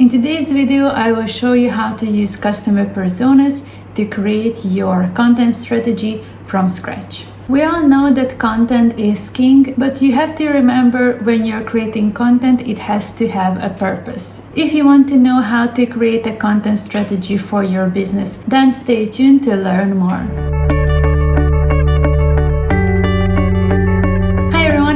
In today's video, I will show you how to use customer personas to create your content strategy from scratch. We all know that content is king, but you have to remember when you're creating content, it has to have a purpose. If you want to know how to create a content strategy for your business, then stay tuned to learn more.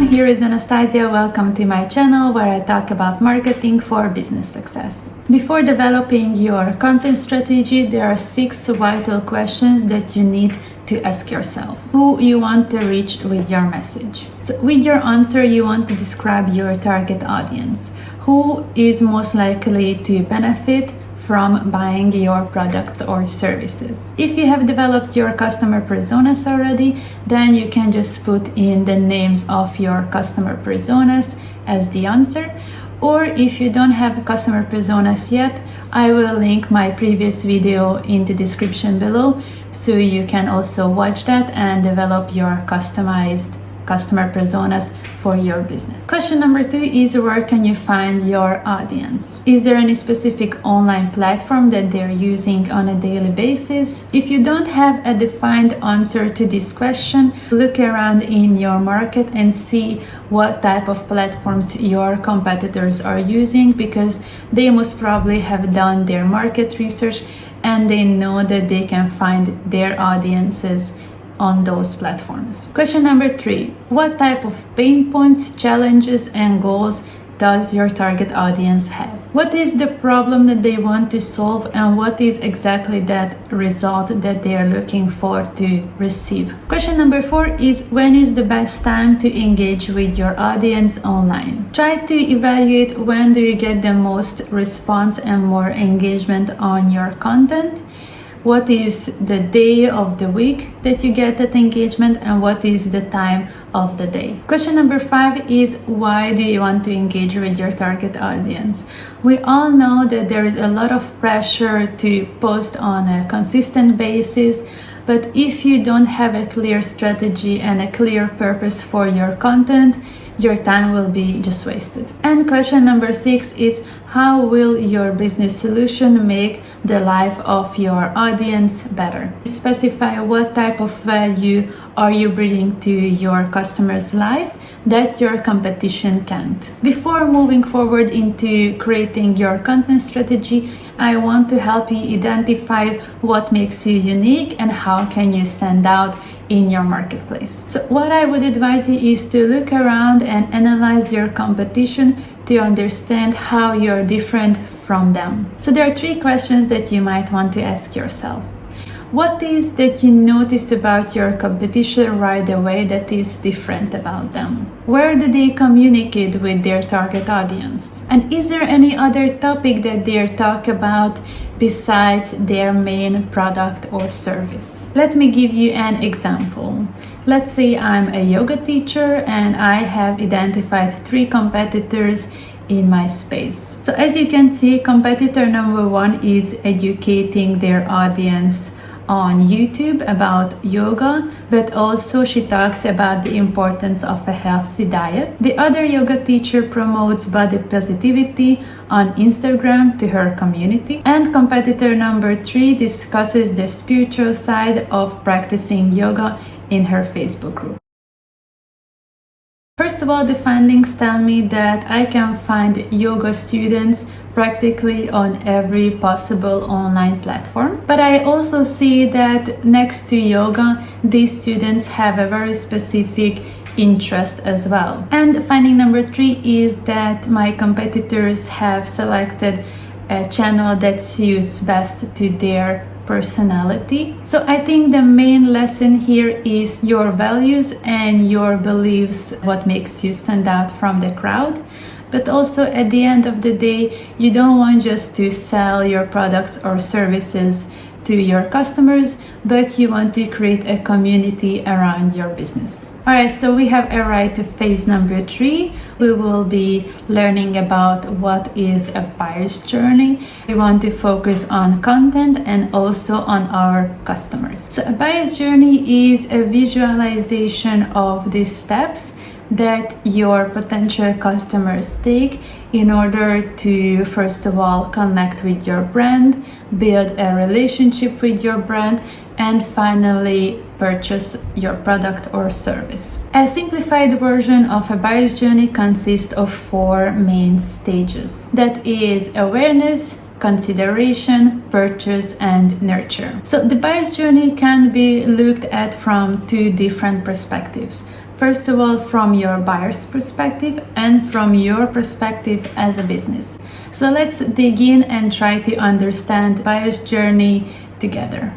Here is Anastasia. Welcome to my channel where I talk about marketing for business success. Before developing your content strategy, there are 6 vital questions that you need to ask yourself. Who you want to reach with your message. So with your answer, you want to describe your target audience. Who is most likely to benefit from buying your products or services. If you have developed your customer personas already, then you can just put in the names of your customer personas as the answer. Or if you don't have customer personas yet, I will link my previous video in the description below, so you can also watch that and develop your customized customer personas for your business. Question number 2 is, where can you find your audience? Is there any specific online platform that they're using on a daily basis? If you don't have a defined answer to this question, look around in your market and see what type of platforms your competitors are using, because they most probably have done their market research and they know that they can find their audiences on those platforms. Question number 3, what type of pain points, challenges, and goals does your target audience have? What is the problem that they want to solve, and what is exactly that result that they are looking for to receive? Question number 4 is, when is the best time to engage with your audience online? Try to evaluate when do you get the most response and more engagement on your content. What is the day of the week that you get that engagement, and what is the time of the day? Question number 5 is, why do you want to engage with your target audience? We all know that there is a lot of pressure to post on a consistent basis, but if you don't have a clear strategy and a clear purpose for your content, your time will be just wasted. And question number 6 is, how will your business solution make the life of your audience better? Specify what type of value are you bringing to your customer's life that your competition can't. Before moving forward into creating your content strategy, I want to help you identify what makes you unique and how can you stand out in your marketplace. So what I would advise you is to look around and analyze your competition to understand how you're different from them. So there are 3 questions that you might want to ask yourself. What is that you notice about your competition right away that is different about them? Where do they communicate with their target audience? And is there any other topic that they talk about besides their main product or service? Let me give you an example. Let's say I'm a yoga teacher and I have identified 3 competitors in my space. So as you can see, competitor number 1 is educating their audience on YouTube about yoga, but also she talks about the importance of a healthy diet. The other yoga teacher promotes body positivity on Instagram to her community. And competitor number 3 discusses the spiritual side of practicing yoga in her Facebook group. First of all, the findings tell me that I can find yoga students practically on every possible online platform. But I also see that next to yoga, these students have a very specific interest as well. And finding number 3 is that my competitors have selected a channel that suits best to their personality. So I think the main lesson here is your values and your beliefs, what makes you stand out from the crowd. But also at the end of the day, you don't want just to sell your products or services to your customers, but you want to create a community around your business. Alright, so we have arrived to phase number 3. We will be learning about what is a buyer's journey. We want to focus on content and also on our customers. So a buyer's journey is a visualization of these steps that your potential customers take in order to, first of all, connect with your brand, build a relationship with your brand, and finally purchase your product or service. A simplified version of a buyer's journey consists of 4 main stages. That is awareness, consideration, purchase, and nurture. So the buyer's journey can be looked at from 2 different perspectives. First of all, from your buyer's perspective and from your perspective as a business. So let's dig in and try to understand the buyer's journey together.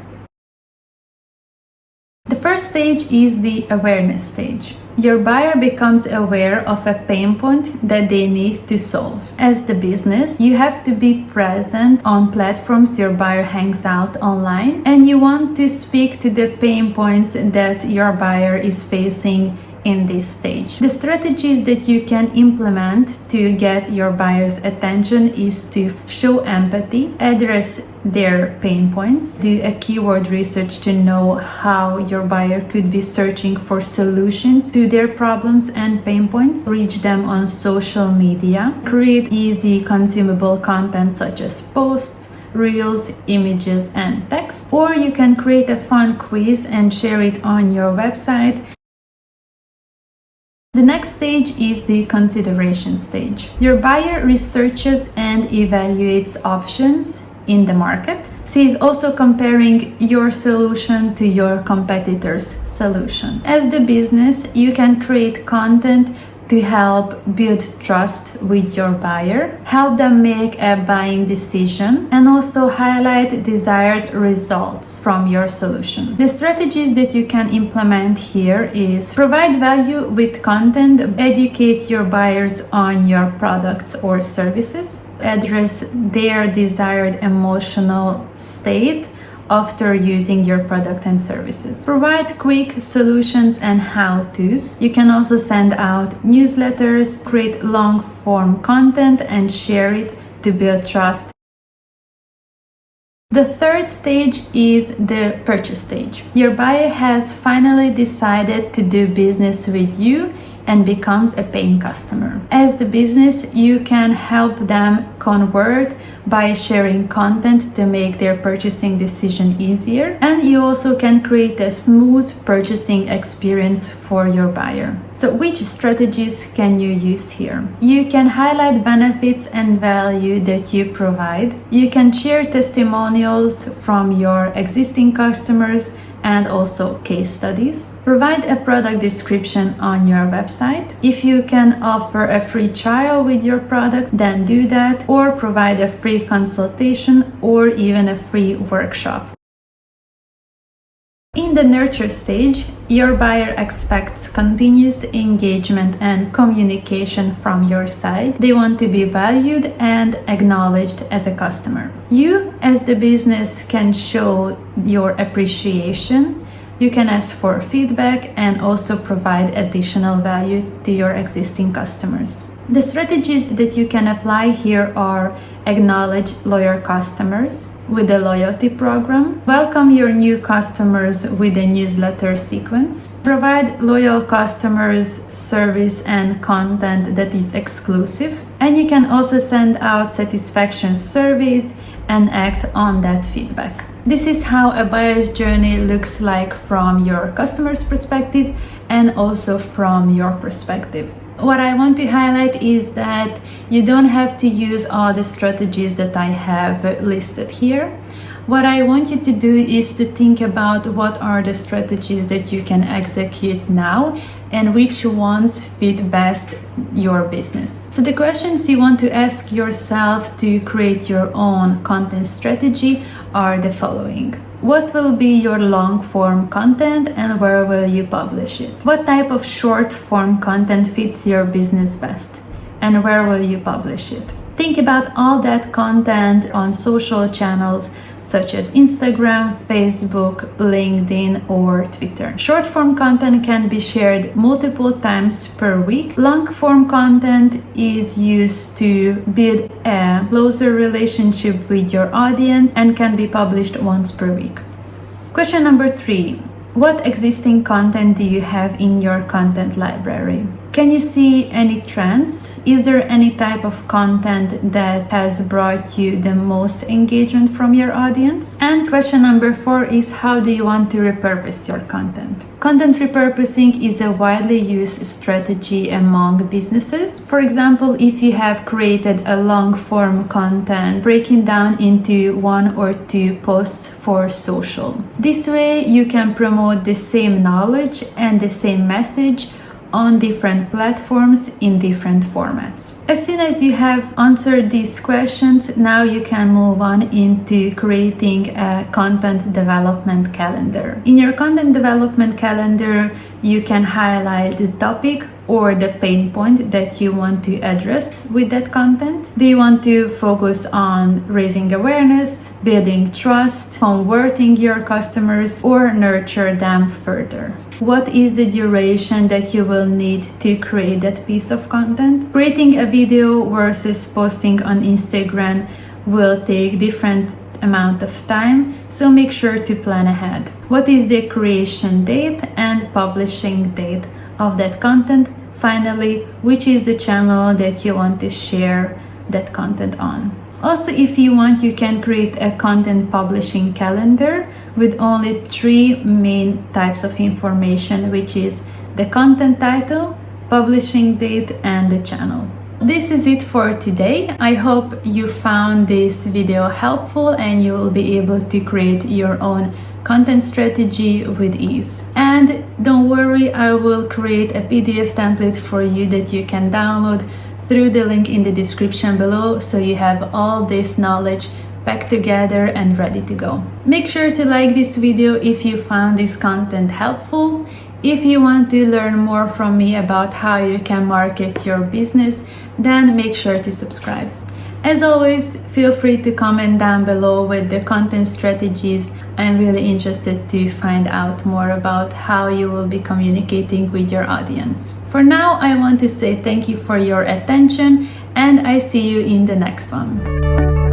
The first stage is the awareness stage. Your buyer becomes aware of a pain point that they need to solve. As the business, you have to be present on platforms your buyer hangs out online, and you want to speak to the pain points that your buyer is facing in this stage. The strategies that you can implement to get your buyer's attention is to show empathy, address their pain points, do a keyword research to know how your buyer could be searching for solutions to their problems and pain points, reach them on social media, create easy consumable content such as posts, reels, images, and text, or you can create a fun quiz and share it on your website. The next stage is the consideration stage. Your buyer researches and evaluates options in the market. She is also comparing your solution to your competitor's solution. As the business, you can create content to help build trust with your buyer, help them make a buying decision, and also highlight desired results from your solution. The strategies that you can implement here is provide value with content, educate your buyers on your products or services, address their desired emotional state after using your product and services. Provide quick solutions and how-tos. You can also send out newsletters, create long-form content, and share it to build trust. The third stage is the purchase stage. Your buyer has finally decided to do business with you and becomes a paying customer. As the business, you can help them convert by sharing content to make their purchasing decision easier, and you also can create a smooth purchasing experience for your buyer. So which strategies can you use here? You can highlight benefits and value that you provide. You can share testimonials from your existing customers and also case studies. Provide a product description on your website. If you can offer a free trial with your product, then do that, or provide a free consultation or even a free workshop. In the nurture stage, your buyer expects continuous engagement and communication from your side. They want to be valued and acknowledged as a customer. You, as the business, can show your appreciation. You can ask for feedback and also provide additional value to your existing customers. The strategies that you can apply here are acknowledge loyal customers with a loyalty program, welcome your new customers with a newsletter sequence, provide loyal customers service and content that is exclusive, and you can also send out satisfaction surveys and act on that feedback. This is how a buyer's journey looks like from your customer's perspective and also from your perspective. What I want to highlight is that you don't have to use all the strategies that I have listed here. What I want you to do is to think about what are the strategies that you can execute now and which ones fit best your business. So the questions you want to ask yourself to create your own content strategy are the following. What will be your long-form content and where will you publish it? What type of short-form content fits your business best and where will you publish it? Think about all that content on social channels such as Instagram, Facebook, LinkedIn, or Twitter. Short-form content can be shared multiple times per week. Long-form content is used to build a closer relationship with your audience and can be published once per week. Question number 3. What existing content do you have in your content library? Can you see any trends? Is there any type of content that has brought you the most engagement from your audience? And question number 4 is, how do you want to repurpose your content? Content repurposing is a widely used strategy among businesses. For example, if you have created a long form content breaking down into 1 or 2 posts for social. This way you can promote the same knowledge and the same message on different platforms in different formats. As soon as you have answered these questions, now you can move on into creating a content development calendar. In your content development calendar, you can highlight the topic or the pain point that you want to address with that content. Do you want to focus on raising awareness, building trust, converting your customers, or nurture them further? What is the duration that you will need to create that piece of content? Creating a video versus posting on Instagram will take different amount of time, so make sure to plan ahead. What is the creation date and publishing date of that content? Finally, which is the channel that you want to share that content on? Also, if you want, you can create a content publishing calendar with only 3 main types of information, which is the content title, publishing date, and the channel. This is it for today. I hope you found this video helpful and you will be able to create your own content strategy with ease. And don't worry, I will create a PDF template for you that you can download through the link in the description below, so you have all this knowledge packed together and ready to go. Make sure to like this video if you found this content helpful. If you want to learn more from me about how you can market your business, then make sure to subscribe. As always, feel free to comment down below with the content strategies. I'm really interested to find out more about how you will be communicating with your audience. For now, I want to say thank you for your attention, and I see you in the next one.